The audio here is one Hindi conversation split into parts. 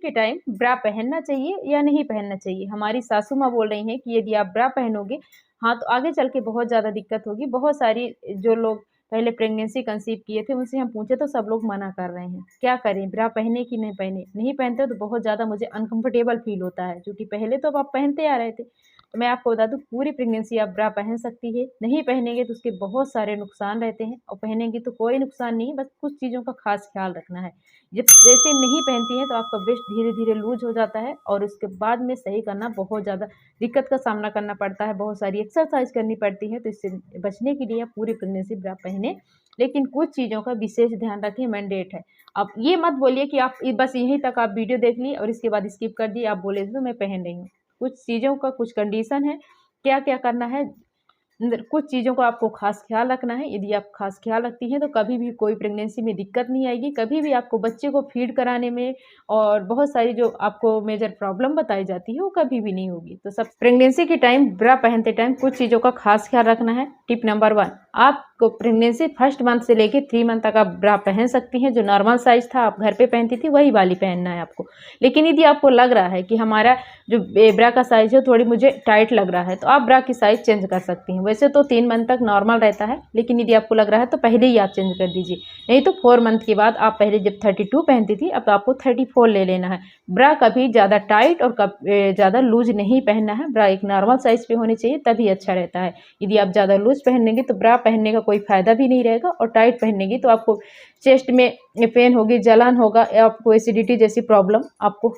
के टाइम ब्रा पहनना चाहिए या नहीं पहनना चाहिए? हमारी सासू माँ बोल रही हैं कि यदि आप ब्रा पहनोगे, हाँ, तो आगे चल के बहुत ज़्यादा दिक्कत होगी। बहुत सारी जो लोग पहले प्रेगनेंसी कंसीव किए थे, उनसे हम पूछे तो सब लोग मना कर रहे हैं। क्या करें, ब्रा पहने कि नहीं पहने? नहीं पहनते तो बहुत ज़्यादा मुझे अनकम्फ़र्टेबल फ़ील होता है, क्योंकि पहले तो अब आप पहनते आ रहे थे। तो मैं आपको बता दूँ, पूरी प्रेगनेंसी आप ब्रा पहन सकती है। नहीं पहनेंगे तो उसके बहुत सारे नुकसान रहते हैं, और पहनेंगी तो कोई नुकसान नहीं है, बस कुछ चीज़ों का ख़ास ख़्याल रखना है। जब जैसे नहीं पहनती हैं तो आपका ब्रेस्ट धीरे-धीरे लूज़ हो जाता है, और उसके बाद में सही करना बहुत ज़्यादा दिक्कत का सामना करना पड़ता है, बहुत सारी एक्सरसाइज़ करनी पड़ती है। तो इससे बचने के लिए आप पूरी प्रेगनेंसी ब्रा पहनें, लेकिन कुछ चीज़ों का विशेष ध्यान रखें, मैंडेट है। आप ये मत बोलिए कि आप बस यहीं तक आप वीडियो देख ली और इसके बाद स्किप कर दी, आप बोले तो मैं पहन रही हूँ। कुछ चीज़ों का कुछ कंडीशन है, क्या-क्या करना है, कुछ चीज़ों का आपको ख़ास ख़्याल रखना है। यदि आप ख़ास ख़्याल रखती हैं तो कभी भी कोई प्रेगनेंसी में दिक्कत नहीं आएगी, कभी भी आपको बच्चे को फ़ीड कराने में और बहुत सारी जो आपको मेजर प्रॉब्लम बताई जाती है, वो कभी भी नहीं होगी। तो सब प्रेगनेंसी के टाइम ब्रा पहनते टाइम कुछ चीज़ों का ख़ास ख़्याल रखना है। टिप नंबर 1, आपको प्रेगनेंसी फर्स्ट मंथ से लेके 3 मंथ तक आप ब्रा पहन सकती हैं। जो नॉर्मल साइज़ था आप घर पे पहनती थी, वही वाली पहनना है आपको। लेकिन यदि आपको लग रहा है कि हमारा जो ब्रा का साइज़ है थोड़ी मुझे टाइट लग रहा है, तो आप ब्रा की साइज़ चेंज कर सकती हैं। वैसे तो 3 मंथ तक नॉर्मल रहता है, लेकिन यदि आपको लग रहा है तो पहले ही आप चेंज कर दीजिए। नहीं तो 4 मंथ के बाद आप पहले जब 32 पहनती थी, अब आपको 34 ले लेना है। ब्रा कभी ज़्यादा टाइट और ज़्यादा लूज़ नहीं पहनना है। ब्रा एक नॉर्मल साइज़ पे होनी चाहिए, तभी अच्छा रहता है। यदि आप ज़्यादा लूज़ पहनेंगे तो ब्रा पहनने का कोई फ़ायदा भी नहीं रहेगा, और टाइट पहनेंगी तो आपको चेस्ट में पेन होगी, जलन होगा, या आपको एसिडिटी जैसी प्रॉब्लम आपको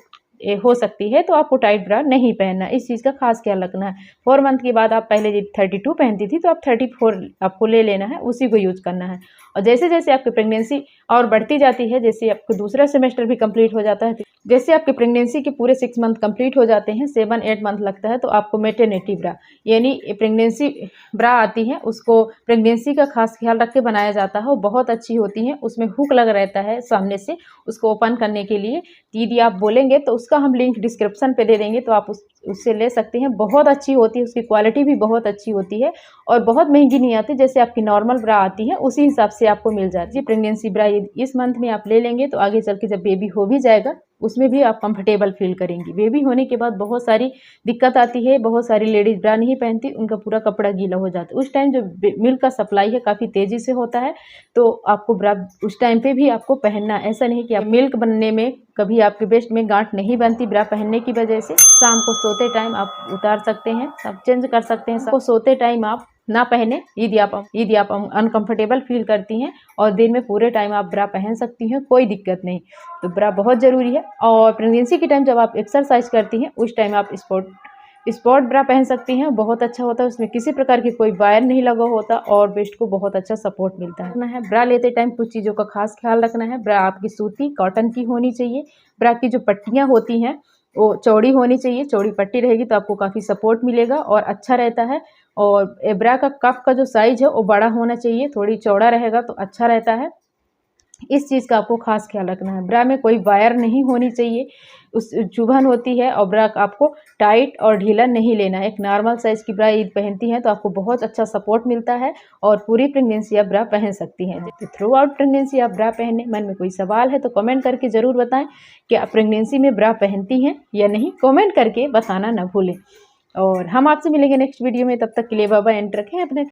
हो सकती है। तो आपको टाइट ब्रा नहीं पहनना, इस चीज़ का खास ख्याल रखना है। 4 मंथ के बाद आप पहले 32 पहनती थी, तो आप 34 आपको ले लेना है, उसी को यूज़ करना है। और जैसे-जैसे आपकी प्रेगनेंसी और बढ़ती जाती है, जैसे आपको दूसरा सेमेस्टर भी कंप्लीट हो जाता है, जैसे आपकी प्रेगनेंसी के पूरे 6 मंथ कंप्लीट हो जाते हैं, 7-8 मंथ लगता है, तो आपको मैटरनिटी ब्रा यानी प्रेगनेंसी ब्रा आती है, उसको प्रेगनेंसी का खास ख्याल रख के बनाया जाता है। वो बहुत अच्छी होती है, उसमें हुक लगा रहता है सामने से उसको ओपन करने के लिए। यदि आप बोलेंगे तो उसका हम लिंक डिस्क्रिप्शन पे दे देंगे, तो आप उससे ले सकते हैं। बहुत अच्छी होती है, उसकी क्वालिटी भी बहुत अच्छी होती है, और बहुत महंगी नहीं आती। जैसे आपकी नॉर्मल ब्रा आती है, उसी हिसाब से आपको मिल जाती है। प्रेगनेंसी ब्रा इस मंथ में आप ले लेंगे तो आगे चल के जब बेबी हो भी जाएगा, उसमें भी आप कंफर्टेबल फील करेंगी। बेबी होने के बाद बहुत सारी दिक्कत आती है, बहुत सारी लेडीज ब्रा नहीं पहनती, उनका पूरा कपड़ा गीला हो जाता है। उस टाइम जो मिल्क का सप्लाई है काफ़ी तेज़ी से होता है, तो आपको ब्रा उस टाइम पे भी आपको पहनना। ऐसा नहीं कि आप मिल्क बनने में कभी आपके ब्रेस्ट में गांठ नहीं बनती ब्रा पहनने की वजह से। शाम को सोते टाइम आप उतार सकते हैं, आप चेंज कर सकते हैं। को सोते टाइम आप ना पहने, यदि आप अनकंफर्टेबल फील करती हैं, और दिन में पूरे टाइम आप ब्रा पहन सकती हैं, कोई दिक्कत नहीं। तो ब्रा बहुत ज़रूरी है। और प्रेगनेंसी के टाइम जब आप एक्सरसाइज करती हैं, उस टाइम आप स्पॉट ब्रा पहन सकती हैं, बहुत अच्छा होता है। उसमें किसी प्रकार की कोई वायर नहीं लगा होता, और ब्रेस्ट को बहुत अच्छा सपोर्ट मिलता है। ब्रा लेते टाइम कुछ चीज़ों का खास ख्याल रखना है। ब्रा आपकी सूती कॉटन की होनी चाहिए। ब्रा की जो पट्टियाँ होती हैं वो चौड़ी होनी चाहिए, चौड़ी पट्टी रहेगी तो आपको काफ़ी सपोर्ट मिलेगा और अच्छा रहता है। और ब्रा का कफ का जो साइज़ है वो बड़ा होना चाहिए, थोड़ी चौड़ा रहेगा तो अच्छा रहता है। इस चीज़ का आपको खास ख्याल रखना है। ब्रा में कोई वायर नहीं होनी चाहिए, उस चुभन होती है, और ब्रा आपको टाइट और ढीला नहीं लेना है। एक नॉर्मल साइज़ की ब्रा यदि पहनती हैं तो आपको बहुत अच्छा सपोर्ट मिलता है, और पूरी प्रेगनेंसी आप ब्रा पहन सकती हैं। तो थ्रू आउट प्रेगनेंसी आप ब्रा पहने। मन में कोई सवाल है तो कमेंट करके ज़रूर बताएं कि आप प्रेगनेंसी में ब्रा पहनती हैं या नहीं। कमेंट करके बताना ना भूलें, और हम आपसे मिलेंगे नेक्स्ट वीडियो में। तब तक के लिए बाय बाय, एंड रखें अपने